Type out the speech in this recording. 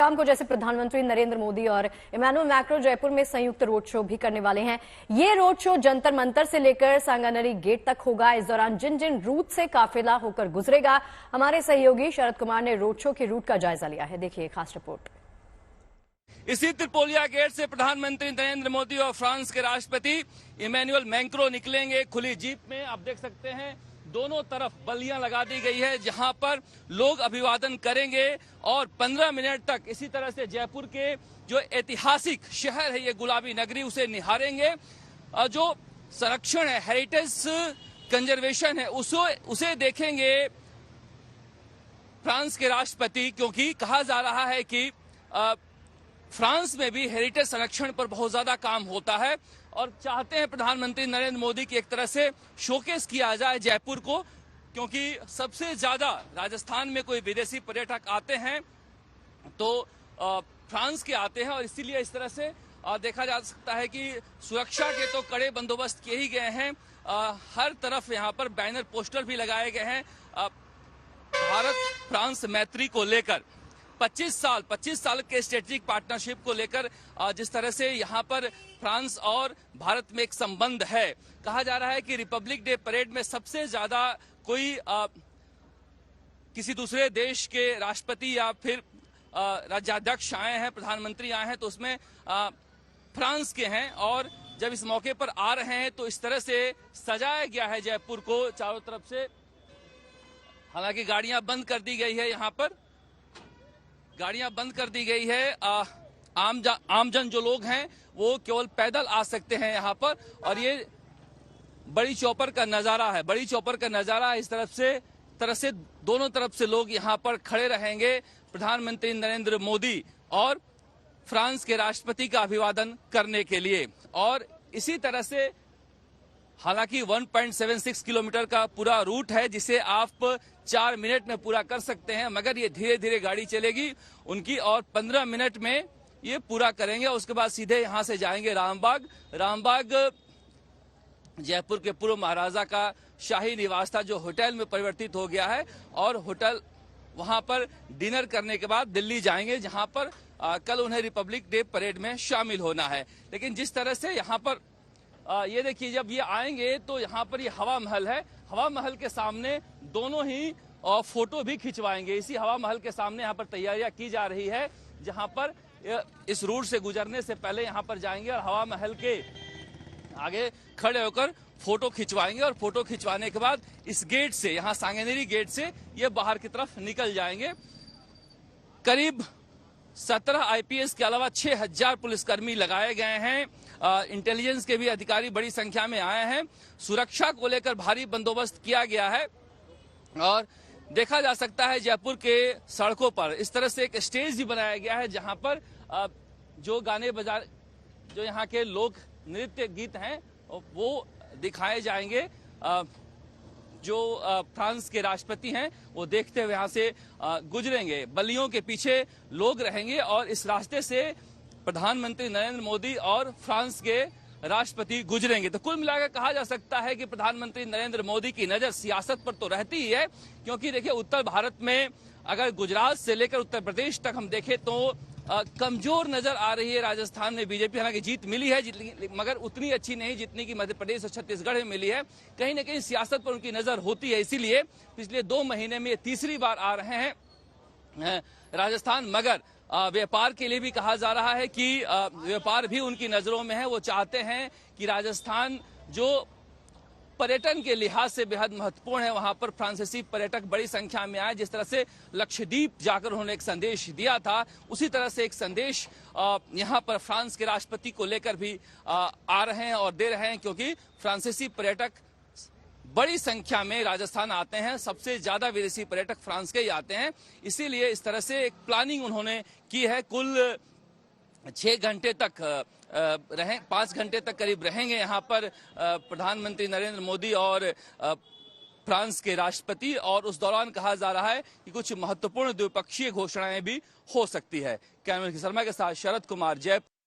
शाम को जैसे प्रधानमंत्री नरेंद्र मोदी और इमैनुअल मैक्रों जयपुर में संयुक्त रोड शो भी करने वाले हैं। ये रोड शो जंतर मंतर से लेकर सांगानेरी गेट तक होगा। इस दौरान जिन जिन रूट से काफिला होकर गुजरेगा, हमारे सहयोगी शरद कुमार ने रोड शो के रूट का जायजा लिया है। देखिए खास रिपोर्ट। इसी त्रिपोलिया गेट से प्रधानमंत्री नरेंद्र मोदी और फ्रांस के राष्ट्रपति इमैनुअल मैक्रों निकलेंगे खुली जीप में। आप देख सकते हैं दोनों तरफ बल्लियां लगा दी गई है जहां पर लोग अभिवादन करेंगे और 15 मिनट तक इसी तरह से जयपुर के जो ऐतिहासिक शहर है ये गुलाबी नगरी उसे निहारेंगे। जो संरक्षण है, हेरिटेज कंजर्वेशन है, उसे देखेंगे फ्रांस के राष्ट्रपति, क्योंकि कहा जा रहा है कि फ्रांस में भी हेरिटेज संरक्षण पर बहुत ज्यादा काम होता है और चाहते हैं प्रधानमंत्री नरेंद्र मोदी की एक तरह से शोकेस किया जाए जयपुर को, क्योंकि सबसे ज्यादा राजस्थान में कोई विदेशी पर्यटक आते हैं तो फ्रांस के आते हैं और इसीलिए इस तरह से देखा जा सकता है कि सुरक्षा के तो कड़े बंदोबस्त किए ही गए हैं। हर तरफ यहाँ पर बैनर पोस्टर भी लगाए गए हैं भारत फ्रांस मैत्री को लेकर। 25 साल के स्ट्रेटेजिक पार्टनरशिप को लेकर जिस तरह से यहाँ पर फ्रांस और भारत में एक संबंध है। कहा जा रहा है कि रिपब्लिक डे परेड में सबसे ज्यादा कोई किसी दूसरे देश के राष्ट्रपति या फिर राज्याध्यक्ष आए हैं, प्रधानमंत्री आए हैं, तो उसमें फ्रांस के हैं। और जब इस मौके पर आ रहे हैं तो इस तरह से सजाया गया है जयपुर को चारों तरफ से। हालांकि गाड़ियां बंद कर दी गई है, यहाँ पर गाड़ियां बंद कर दी गई है। आमजन जो लोग हैं वो केवल पैदल आ सकते हैं यहाँ पर। और ये बड़ी चौपर का नजारा है, बड़ी चौपर का नजारा इस तरफ से दोनों तरफ से लोग यहाँ पर खड़े रहेंगे प्रधानमंत्री नरेंद्र मोदी और फ्रांस के राष्ट्रपति का अभिवादन करने के लिए। और इसी तरह से हालांकि 1.76 किलोमीटर का पूरा रूट है जिसे आप 4 मिनट में पूरा कर सकते हैं, मगर ये धीरे धीरे गाड़ी चलेगी उनकी और 15 मिनट में ये पूरा करेंगे। उसके बाद सीधे यहाँ से जाएंगे रामबाग जयपुर के पूर्व महाराजा का शाही निवास था जो होटल में परिवर्तित हो गया है। और होटल वहां पर डिनर करने के बाद दिल्ली जाएंगे जहां पर कल उन्हें रिपब्लिक डे परेड में शामिल होना है। लेकिन जिस तरह से यहाँ पर ये देखिए, जब ये आएंगे तो यहाँ पर ये हवा महल है। हवा महल के सामने दोनों ही फोटो भी खिंचवाएंगे। इसी हवा महल के सामने यहाँ पर तैयारियां की जा रही है, जहाँ पर इस रूट से गुजरने से पहले यहाँ पर जाएंगे और हवा महल के आगे खड़े होकर फोटो खिंचवाएंगे। और फोटो खिंचवाने के बाद इस गेट से, यहाँ सांगानेरी गेट से ये बाहर की तरफ निकल जाएंगे। करीब 17 आईपीएस के अलावा 6000 पुलिसकर्मी लगाए गए हैं। इंटेलिजेंस के भी अधिकारी बड़ी संख्या में आए हैं। सुरक्षा को लेकर भारी बंदोबस्त किया गया है। और देखा जा सकता है जयपुर के सड़कों पर इस तरह से एक स्टेज भी बनाया गया है जहां पर जो गाने बजा, जो यहाँ के लोक नृत्य गीत हैं वो दिखाए जाएंगे। जो फ्रांस के राष्ट्रपति हैं वो देखते हुए यहाँ से गुजरेंगे। बल्लियों के पीछे लोग रहेंगे और इस रास्ते से प्रधानमंत्री नरेंद्र मोदी और फ्रांस के राष्ट्रपति गुजरेंगे। तो कुल मिलाकर कहा जा सकता है कि प्रधानमंत्री नरेंद्र मोदी की नजर सियासत पर तो रहती ही है, क्योंकि देखिए उत्तर भारत में अगर गुजरात से लेकर उत्तर प्रदेश तक हम देखें तो कमजोर नजर आ रही है राजस्थान में बीजेपी। हालांकि जीत मिली है मगर उतनी अच्छी नहीं जितनी कि मध्य प्रदेश और छत्तीसगढ़ में मिली है। कहीं ना कहीं सियासत पर उनकी नजर होती है, इसीलिए पिछले 2 महीने में ये तीसरी बार आ रहे हैं राजस्थान। मगर व्यापार के लिए भी कहा जा रहा है कि व्यापार भी उनकी नजरों में है। वो चाहते हैं कि राजस्थान जो पर्यटन के लिहाज से बेहद महत्वपूर्ण है, वहां पर फ्रांसीसी पर्यटक बड़ी संख्या में आए। जिस तरह से लक्षद्वीप जाकर उन्होंने एक संदेश दिया था, उसी तरह से एक संदेश यहां पर फ्रांस के राष्ट्रपति को लेकर भी आ रहे हैं और दे रहे हैं, क्योंकि फ्रांसीसी पर्यटक बड़ी संख्या में राजस्थान आते हैं। सबसे ज्यादा विदेशी पर्यटक फ्रांस के ही आते हैं। इसीलिए इस तरह से एक प्लानिंग उन्होंने की है। कुल 6 घंटे तक 5 घंटे तक करीब रहेंगे यहाँ पर प्रधानमंत्री नरेंद्र मोदी और फ्रांस के राष्ट्रपति। और उस दौरान कहा जा रहा है कि कुछ महत्वपूर्ण द्विपक्षीय घोषणाएं भी हो सकती है। कैमरा शर्मा के साथ शरद कुमार, जयपुर।